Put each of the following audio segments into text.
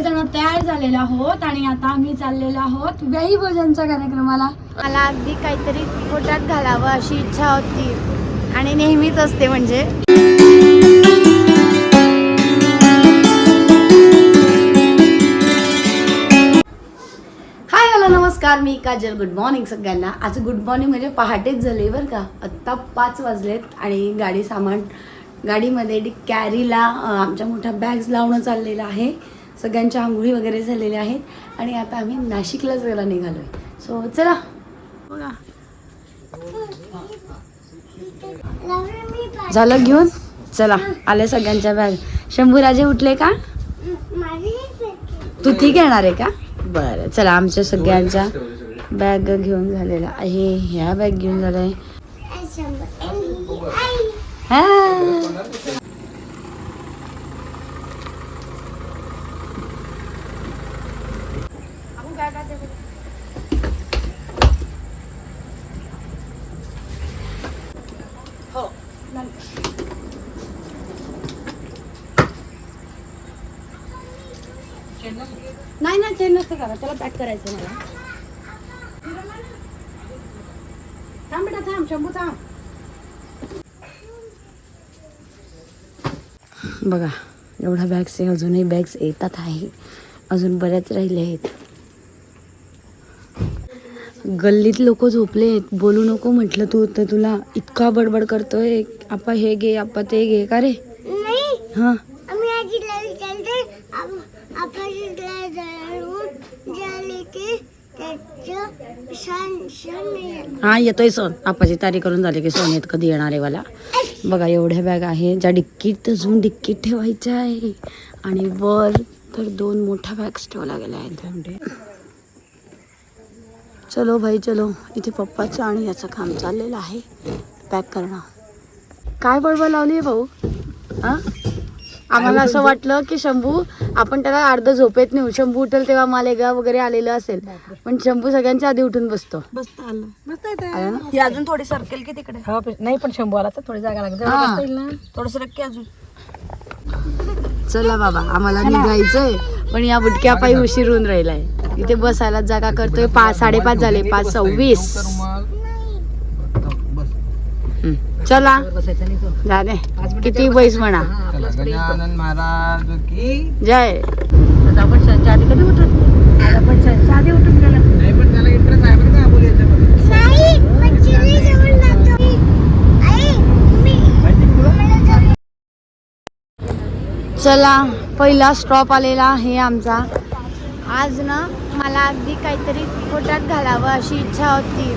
जण तयार झालेलो आहोत आणि आता आम्ही चाललेलो आहोत वेळी भोजनच्या कार्यक्रमाला. मला अगदी काहीतरी पोटात घालावं अशी इच्छा होती आणि नेहमीच असते. म्हणजे हाय हॅलो नमस्कार, मी काजल. गुड मॉर्निंग सगळ्यांना. आज गुड मॉर्निंग म्हणजे पहाटेच झाले बरं का. आत्ता 5 वाजलेत आणि गाडीमध्ये कॅरीला आमच्या मोठ्या बॅग्स लावणं चाललेलं आहे. सगळ्यांच्या आंघोळी वगैरे झालेल्या आहेत आणि आता आम्ही नाशिकला जायला निघालोय. सो चला बघा. झालं घेऊन. चला आले सगळ्यांच्या बॅग. शंभूराजे उठले का? तू ती घेणार आहे का? बरं चला. आमच्या सगळ्यांच्या बॅग घेऊन झालेला आहे. ह्या बॅग घेऊन झालाय. हो नाही ना, चेन नसतं का? त्याला पॅक करायचं मला. थांब बेटा, थांब. शंभू थांब. बघा एवढ्या बॅग्स आहे. अजूनही बॅग्स येतात आहे. अजून बऱ्याच राहिले आहेत. गल्लीत लोक झोपले आहेत. बोलू नको म्हटलं तू तर तुला इतका बडबड करतोय. आपा हे घे, आपा ते घे. का रे? हा हा येतोय सण. आपाची तारीख करून झाली की सण येत कधी येणार आहे मला. बघा एवढ्या बॅग आहे ज्या डिक्कीत अजून डिक्कीत ठेवायच्या आहे. आणि वर तर 2 मोठ्या बॅग्स ठेवल्या गेल्या आहेत. चलो भाई चलो. इथे पप्पाचं आणि याचं काम चाललेलं आहे. पॅक करणं. काय बडबड लावली आहे भाऊ? हा आम्हाला असं वाटलं की शंभू आपण त्याला अर्ध झोपेत नेऊ. शंभू उठेल तेव्हा मालेगाव वगैरे आलेलं असेल. पण शंभू सगळ्यांच्या आधी उठून बसतो. ही अजून थोडी सरकेल की तिकडे. नाही पण शंभू आला तर थोडी जागा लागेल ना. थोडस रक्की अजून. चला बाबा आम्हाला निघायचंय. पण या बुटक्या पायी उशीर होऊन राहिलाय. इथे बसायला जागा करतोय. 5:30 झाले. 5:26. चला जा दे. किती बैस म्हणा. महाराज की जय. आपण संच्या आधी कधी उठून आपण संच्या आधी उठून गेला नाही. पण त्याला इंटरेस्ट आहे बरं का बोल याच्यामध्ये. चला पहिला स्टॉप आलेला आहे आमचा. आज ना मला अगदी काहीतरी पोटात घालावं अशी इच्छा होती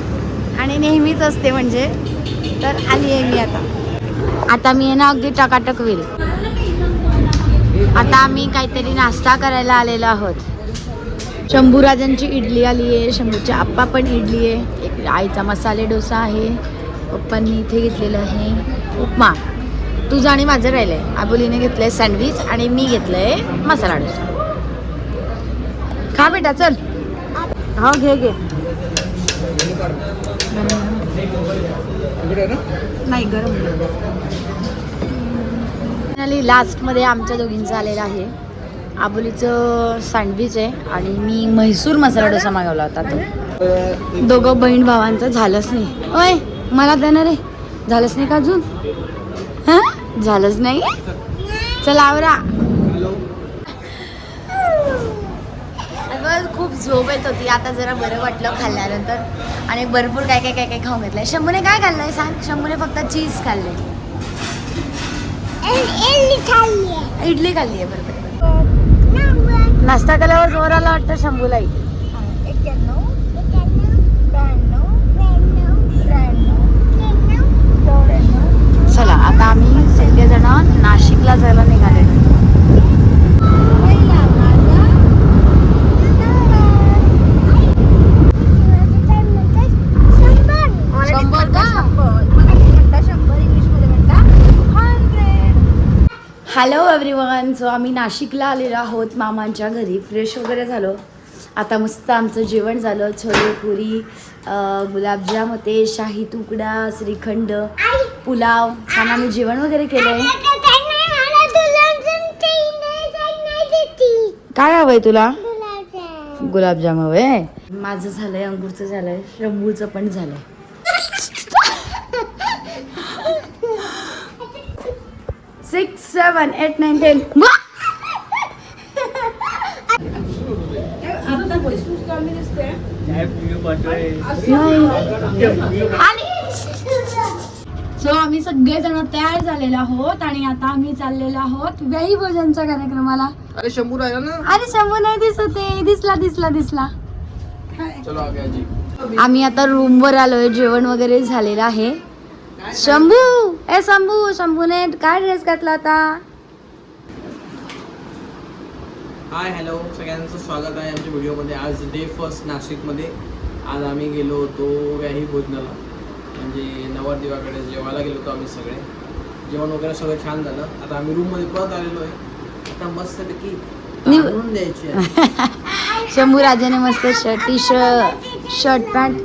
आणि नेहमीच असते. म्हणजे तर आली आहे मी आता मी आहे ना अगदी टकाटक होईल. आता आम्ही काहीतरी नाश्ता करायला आलेलो आहोत. शंभूराजांची इडली आली आहे. शंभूच्या आप्पा पण इडली आहे. एक आईचा मसाले डोसा आहे. पप्पांनी इथे घेतलेलं आहे उपमा. तुझं आणि माझं राहिलंय. आबोलीने घेतलंय सँडविच आणि मी घेतलंय मसाला डोसा. खा बेटा चल. हा घे घे. नाही गरम. लास्ट मध्ये आमच्या दोघींचं आलेलं आहे. आबोलीचं सँडविच आहे आणि मी म्हैसूर मसाला डोसा मागवला होता. तो दोघं बहीण भावांचं झालंच नाही. ओय मला देणार आहे. झालंच नाही का अजून? हा झालंच नाही. चला आवरा. खूप झोप येत होती. आता जरा बरं वाटलं खाल्ल्यानंतर. आणि भरपूर काय काय काय काय खाऊन घेतलंय. शंभूने काय खाल्लंय सांग? शंभूने फक्त चीज खाल्ले. इडली खाल्ली आहे. बरोबर. नाश्ता केल्यावर जोराला वाटतं शंभूलाही. 91, चला आता आम्ही सगळेजण नाशिकला जायला निघाले. Hello everyone. सो आम्ही नाशिकला आलेलो आहोत मामांच्या घरी. फ्रेश वगैरे झालो. आता मस्त आमचं जेवण झालं. छोले पुरी, गुलाबजाम होते, शाही तुकडा, श्रीखंड, पुलाव. छान आम्ही जेवण वगैरे केलंय. काय हवंय तुला? गुलाबजाम हवंय. माझं झालंय, अंगूरचं झालंय, शंभूचं पण झालंय. 6, 7, 8, 9, 10. सो आम्ही सगळेजण तयार झालेलो आहोत आणि आता आम्ही चाललेलो आहोत व्याही भोजनच्या कार्यक्रमाला. अरे शंभू राहिला ना. अरे शंभू नाही दिसत आहे. दिसला. चलो आगे आजी. आम्ही आता रूमवर आलोय, जेवण वगैरे झालेलं आहे. शंभूने काय ड्रेस घातला होता? हाय हॅलो सगळ्यांचं स्वागत आहे आमच्या व्हिडिओमध्ये. आज डे फर्स्ट नाशिकमध्ये. आज आम्ही गेलो होतो व्याही भोजनाला, म्हणजे नवरदेवाकडे जेवायला गेलो होतो आम्ही सगळे. जेवण वगैरे सगळं छान झालं. आता आम्ही रूममध्ये परत आलेलो आहे. आता मस्तपैकी आणून द्यायची आहे. शंभू राजाने मस्त शर्ट पॅन्ट.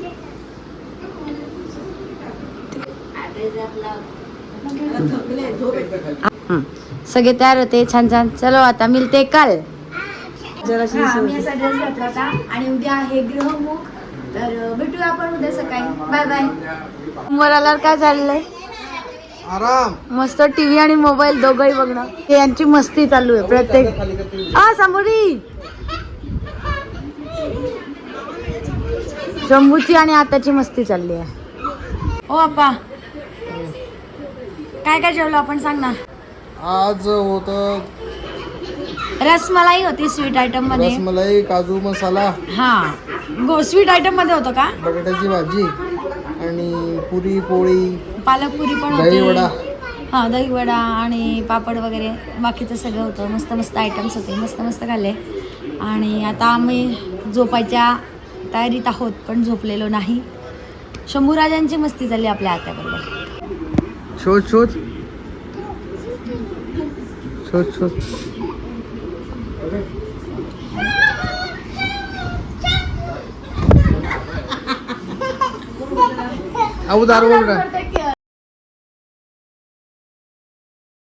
सगळे तयार होते छान. चलो आता मिलते कल. आम्ही असा ड्रेस घातला होता आणि उद्या आहे ग्रहमुख, तर भेटूया आपण उद्या सकाळी. Bye bye. रूमवर आल्यावर काय चाललंय? आराम. मस्त टीव्ही आणि मोबाईल दोघंही बघणं. हे यांची मस्ती चालू आहे प्रत्येक. सांबोरी शंभूची आणि आताची मस्ती चालली आहे. ओ अप्पा, काय जेवलो आपण, सांग ना. आज होतं रसमलाई होती स्वीट आयटम मध्ये. रसमलाई, काजू मसाला, हा स्वीट आयटम मध्ये होतं का? बटाट्याची भाजी आणि पुरी पोळी, पालक पुरी पण दही वडा. हा दही वडा आणि पापड वगैरे बाकीचं सगळं होतं. मस्त आयटम्स होते, मस्त खाल्ले. आणि आता आम्ही झोपायच्या तयारीत आहोत पण झोपलेलो नाही. शंभू राजांची मस्ती झाली आपल्या आत्याबरोबर. शोध अबू दारू